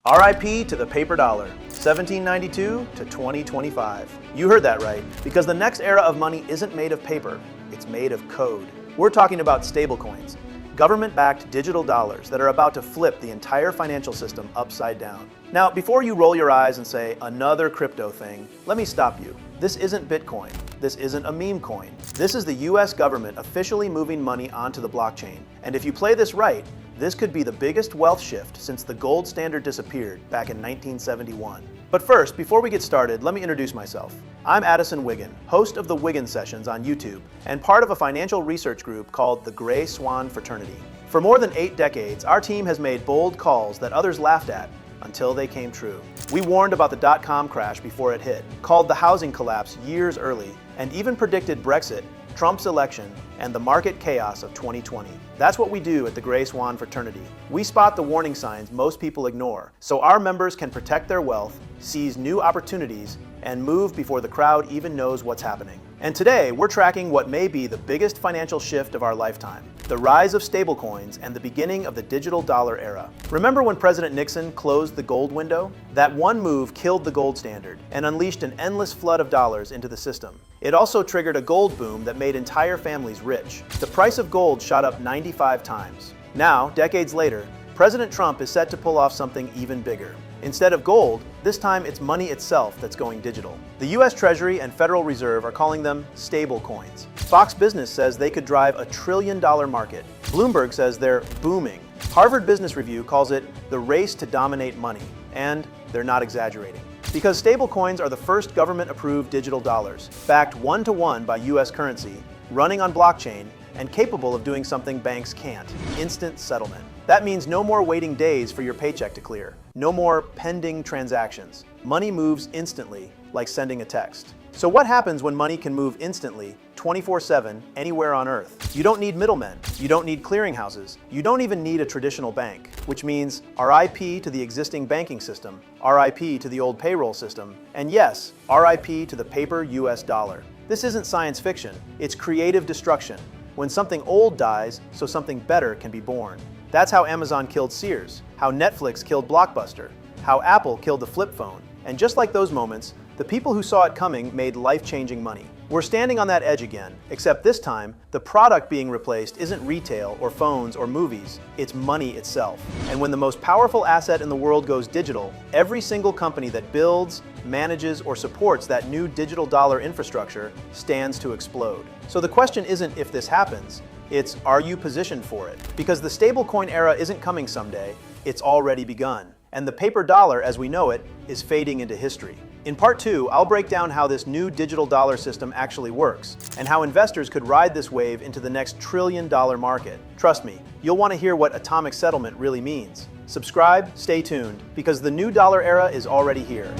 RIP to the paper dollar, 1792 to 2025. You heard that right, because the next era of money isn't made of paper, it's made of code. We're talking about stablecoins, government-backed digital dollars that are about to flip the entire financial system upside down. Now, before you roll your eyes and say, another crypto thing, let me stop you. This isn't Bitcoin. This isn't a meme coin. This is the US government officially moving money onto the blockchain. And if you play this right, this could be the biggest wealth shift since the gold standard disappeared back in 1971. But first, before we get started, let me introduce myself. I'm Addison Wiggin, host of the Wiggin Sessions on YouTube, and part of a financial research group called the Grey Swan Fraternity. For more than 8 decades, our team has made bold calls that others laughed at until they came true. We warned about the dot-com crash before it hit, called the housing collapse years early, and even predicted Brexit, Trump's election, and the market chaos of 2020. That's what we do at the Grey Swan Fraternity. We spot the warning signs most people ignore, so our members can protect their wealth, seize new opportunities, and move before the crowd even knows what's happening. And today, we're tracking what may be the biggest financial shift of our lifetime, the rise of stablecoins and the beginning of the digital dollar era. Remember when President Nixon closed the gold window? That one move killed the gold standard and unleashed an endless flood of dollars into the system. It also triggered a gold boom that made entire families rich. The price of gold shot up 95 times. Now, decades later, President Trump is set to pull off something even bigger. Instead of gold, this time it's money itself that's going digital. The US Treasury and Federal Reserve are calling them stable coins. Fox Business says they could drive a $1 trillion market. Bloomberg says they're booming. Harvard Business Review calls it the race to dominate money. And they're not exaggerating. Because stablecoins are the first government-approved digital dollars, backed one-to-one by US currency, running on blockchain, and capable of doing something banks can't: instant settlement. That means no more waiting days for your paycheck to clear. No more pending transactions. Money moves instantly, like sending a text. So what happens when money can move instantly, 24/7, anywhere on Earth? You don't need middlemen. You don't need clearinghouses. You don't even need a traditional bank, which means RIP to the existing banking system, RIP to the old payroll system, and yes, RIP to the paper US dollar. This isn't science fiction. It's creative destruction. When something old dies, so something better can be born. That's how Amazon killed Sears, how Netflix killed Blockbuster, how Apple killed the flip phone. And just like those moments, the people who saw it coming made life-changing money. We're standing on that edge again, except this time, the product being replaced isn't retail or phones or movies, it's money itself. And when the most powerful asset in the world goes digital, every single company that builds, manages, or supports that new digital dollar infrastructure stands to explode. So the question isn't if this happens, it's, are you positioned for it? Because the stablecoin era isn't coming someday, it's already begun. And the paper dollar, as we know it, is fading into history. In part 2, I'll break down how this new digital dollar system actually works, and how investors could ride this wave into the next $1 trillion market. Trust me, you'll want to hear what atomic settlement really means. Subscribe, stay tuned, because the new dollar era is already here.